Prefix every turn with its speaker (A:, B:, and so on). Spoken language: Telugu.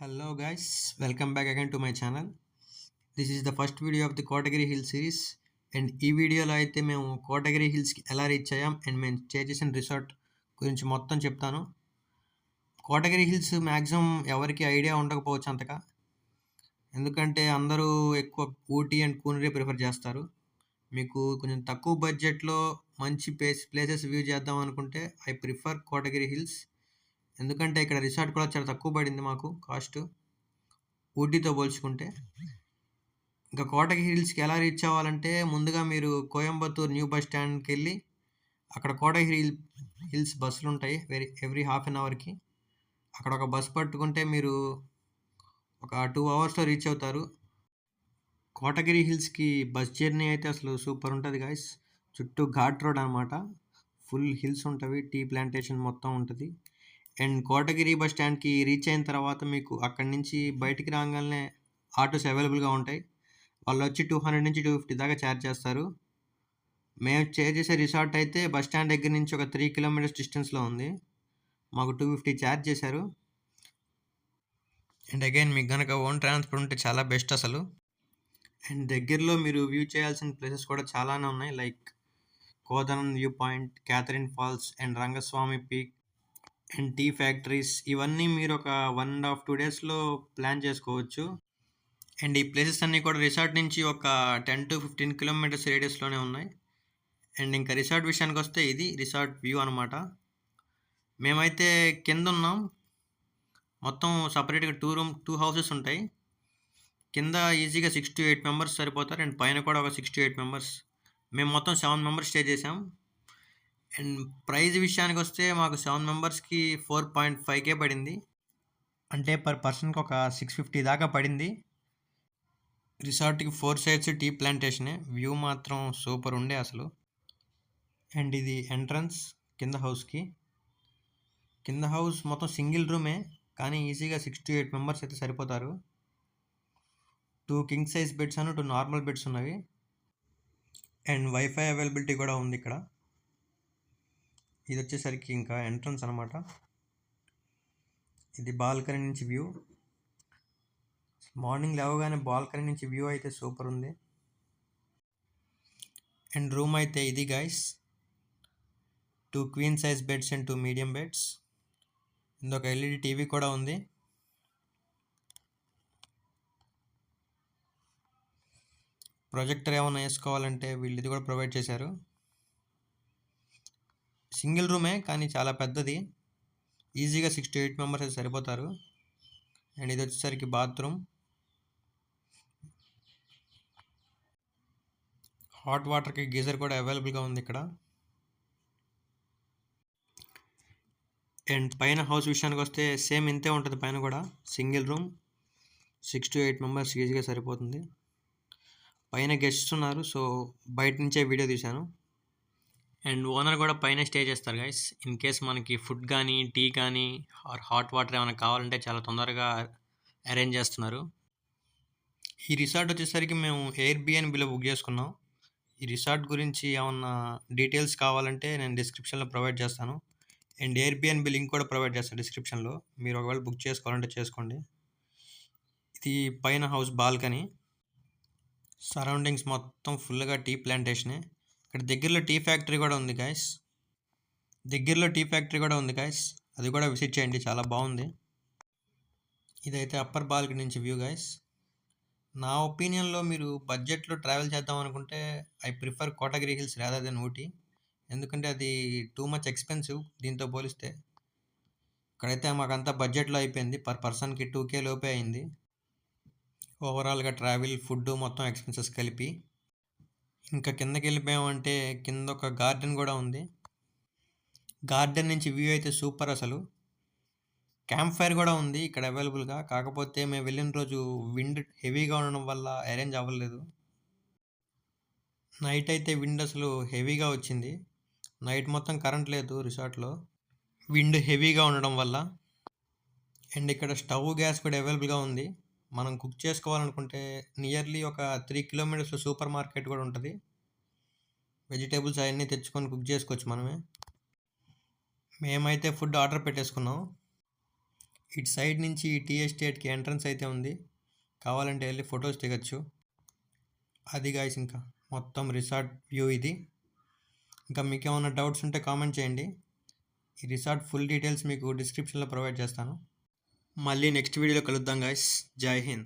A: Hello guys, welcome back again to my channel. This is the first video of the Kotagiri Hill series and ఈ వీడియోలో అయితే మేము కోటగిరి హిల్స్కి ఎలా రీచ్ అయ్యాం అండ్ మేము స్టే చేసిన రిసార్ట్ గురించి మొత్తం చెప్తాను. కోటగిరి హిల్స్ మ్యాక్సిమం ఎవరికి ఐడియా ఉండకపోవచ్చు అంతగా, ఎందుకంటే అందరూ ఎక్కువ ఊటీ అండ్ కూనరీ ప్రిఫర్ చేస్తారు. మీకు కొంచెం తక్కువ బడ్జెట్లో మంచి ప్లేసెస్ వ్యూ చేద్దాం అనుకుంటే ఐ ప్రిఫర్ కోటగిరి హిల్స్. ఎందుకంటే ఇక్కడ రిసార్ట్ కూడా చాలా తక్కువ పడింది మాకు కాస్ట్ ఊటీతో పోల్చుకుంటే. ఇంకా కోటగిరి హిల్స్కి ఎలా రీచ్ అవ్వాలంటే ముందుగా మీరు కోయంబత్తూర్ న్యూ బస్ స్టాండ్కి వెళ్ళి అక్కడ కోటగిరి హిల్స్ బస్సులు ఉంటాయి ఎవ్రీ హాఫ్ అన్ అవర్కి. అక్కడ ఒక బస్ పట్టుకుంటే మీరు ఒక 2 అవర్స్లో రీచ్ అవుతారు. కోటగిరి హిల్స్కి బస్ జర్నీ అయితే అసలు సూపర్ ఉంటుంది గాయస్. చుట్టూ ఘాట్ రోడ్ అనమాట, ఫుల్ హిల్స్ ఉంటుంది, టీ ప్లాంటేషన్ మొత్తం ఉంటుంది. అండ్ కోటగిరి బస్ స్టాండ్కి రీచ్ అయిన తర్వాత మీకు అక్కడి నుంచి బయటికి రాగానే ఆటోస్ అవైలబుల్గా ఉంటాయి. వాళ్ళు వచ్చి 200 నుంచి 250 దాకా ఛార్జ్ చేస్తారు. మేము స్టే చేసే రిసార్ట్ అయితే బస్ స్టాండ్ దగ్గర నుంచి ఒక 3 కిలోమీటర్స్ డిస్టెన్స్లో ఉంది. మాకు 250 ఛార్జ్ చేశారు. అండ్ అగైన్ మీకు కనుక ఓన్ ట్రాన్స్పోర్ట్ ఉంటే చాలా బెస్ట్ అసలు. అండ్ దగ్గరలో మీరు వ్యూ చేయాల్సిన ప్లేసెస్ కూడా చాలానే ఉన్నాయి, like Kodanad view point, Catherine falls and Rangaswamy peak and tea factories. ఇవన్నీ మీరు ఒక 1.5-2 డేస్లో ప్లాన్ చేసుకోవచ్చు. అండ్ ఈ ప్లేసెస్ అన్నీ కూడా రిసార్ట్ నుంచి ఒక 10 to 15 కిలోమీటర్స్ రేడియస్లోనే ఉన్నాయి. అండ్ ఇంకా రిసార్ట్ విషయానికి వస్తే ఇది రిసార్ట్ వ్యూ అనమాట. మేమైతే కింద ఉన్నాం. మొత్తం సపరేట్గా 2 హౌసెస్ ఉంటాయి. కింద ఈజీగా 6 to 8 మెంబర్స్ సరిపోతారు. అండ్ పైన కూడా ఒక 6 to 8 మెంబర్స్. మేము మొత్తం 7 మెంబర్స్ స్టే చేసాం. అండ్ ప్రైజ్ విషయానికి వస్తే మాకు 7 మెంబర్స్కి 4.5K పడింది. అంటే పర్ పర్సన్కి ఒక 650 దాకా పడింది. రిసార్ట్కి 4 సైడ్స్ టీ ప్లాంటేషనే. వ్యూ మాత్రం సూపర్ ఉండే అసలు. అండ్ ఇది ఎంట్రన్స్ కింద హౌస్కి. కింద హౌస్ మొత్తం సింగిల్ రూమే, కానీ ఈజీగా 6 to 8 మెంబర్స్ అయితే సరిపోతారు. 2 కింగ్ సైజ్ బెడ్స్ అని 2 నార్మల్ బెడ్స్ ఉన్నవి. అండ్ వైఫై అవైలబిలిటీ కూడా ఉంది ఇక్కడ. ఇది వచ్చేసరికి ఇంకా ఎంట్రన్స్ అనమాట. ఇది బాల్కనీ నుంచి వ్యూ. మార్నింగ్ లేవగానే బాల్కనీ నుంచి వ్యూ అయితే సూపర్ ఉంది. అండ్ రూమ్ అయితే ఇది guys, 2 queen size beds and 2 medium beds. ఇందులో ఒక ఎల్ఈడి టీవీ కూడా ఉంది. ప్రొజెక్టర్ ఏమైనా వేసుకోవాలంటే వీళ్ళు ఇది కూడా ప్రొవైడ్ చేశారు. సింగిల్ రూమే కానీ చాలా పెద్దది, ఈజీగా 6 to 8 మెంబర్స్ అయితే సరిపోతారు. అండ్ ఇది వచ్చేసరికి బాత్రూమ్. హాట్ వాటర్కి గీజర్ కూడా అవైలబుల్గా ఉంది ఇక్కడ. అండ్ పైన హౌస్ విషయానికి వస్తే సేమ్ ఇంతే ఉంటుంది. పైన కూడా సింగిల్ రూమ్, 6 to 8 మెంబర్స్ ఈజీగా సరిపోతుంది. పైన గెస్ట్స్ ఉన్నారు, సో బయట నుంచే వీడియో తీశాను. అండ్ ఓనర్ కూడా పైన స్టే చేస్తారు గైస్. ఇన్ కేస్ మనకి ఫుడ్ కానీ టీ కానీ ఆర్ హాట్ వాటర్ ఏమైనా కావాలంటే చాలా తొందరగా అరేంజ్ చేస్తున్నారు. ఈ రిసార్ట్ వచ్చేసరికి మేము ఎయిర్బిఎన్బిలో బుక్ చేసుకున్నాం. ఈ రిసార్ట్ గురించి ఏమన్నా డీటెయిల్స్ కావాలంటే నేను డిస్క్రిప్షన్లో ప్రొవైడ్ చేస్తాను. అండ్ ఎయిర్బిఎన్బి లింక్ కూడా ప్రొవైడ్ చేస్తాను డిస్క్రిప్షన్లో. మీరు ఒకవేళ బుక్ చేసుకోవాలంటే చేసుకోండి. ఇది పైన హౌస్ బాల్కనీ. సరౌండింగ్స్ మొత్తం ఫుల్గా టీ ప్లాంటేషనే. ఇక్కడ దగ్గరలో టీ ఫ్యాక్టరీ కూడా ఉంది గాయస్. అది కూడా విజిట్ చేయండి, చాలా బాగుంది. ఇదైతే అప్పర్ బాల్కనీ నుంచి వ్యూ గాయస్. నా ఒపీనియన్లో మీరు బడ్జెట్లో ట్రావెల్ చేద్దాం అనుకుంటే I prefer Kotagiri hills rather than Ooty. ఎందుకంటే అది టూ మచ్ ఎక్స్పెన్సివ్ దీంతో పోలిస్తే. ఇక్కడైతే మాకంతా బడ్జెట్లో అయిపోయింది. పర్ పర్సన్కి 2K లోపే అయింది ఓవరాల్గా ట్రావెల్, ఫుడ్ మొత్తం ఎక్స్పెన్సెస్ కలిపి. ఇంకా కిందకి వెళ్ళిపోయామంటే కింద ఒక గార్డెన్ కూడా ఉంది. గార్డెన్ నుంచి వ్యూ అయితే సూపర్ అసలు. క్యాంప్ ఫైర్ కూడా ఉంది ఇక్కడ అవైలబుల్గా. కాకపోతే మేము వెళ్ళిన రోజు విండ్ హెవీగా ఉండడం వల్ల అరేంజ్ అవ్వలేదు. నైట్ అయితే విండ్ అసలు హెవీగా వచ్చింది. నైట్ మొత్తం కరెంట్ లేదు రిసార్ట్లో, విండ్ హెవీగా ఉండడం వల్ల. అండ్ ఇక్కడ స్టవ్, గ్యాస్ కూడా అవైలబుల్గా ఉంది. మనం కుక్ చేసుకోవాలనుకుంటే నియర్లీ ఒక 3 కిలోమీటర్స్లో సూపర్ మార్కెట్ కూడా ఉంటుంది. వెజిటేబుల్స్ అవన్నీ తెచ్చుకొని కుక్ చేసుకోవచ్చు మనమే. మేమైతే ఫుడ్ ఆర్డర్ పెట్టేసుకున్నాం. ఇటు సైడ్ నుంచి ఈ టీ ఎస్టేట్కి ఎంట్రన్స్ అయితే ఉంది, కావాలంటే వెళ్ళి ఫొటోస్ దిగచ్చు. అది గాయస్ ఇంకా మొత్తం రిసార్ట్ వ్యూ ఇది. ఇంకా మీకు ఏమైనా డౌట్స్ ఉంటే కామెంట్ చేయండి. ఈ రిసార్ట్ ఫుల్ డీటెయిల్స్ మీకు డిస్క్రిప్షన్లో ప్రొవైడ్ చేస్తాను. మళ్ళీ నెక్స్ట్ వీడియోలో కలుద్దాం గాయస్. జై హింద్.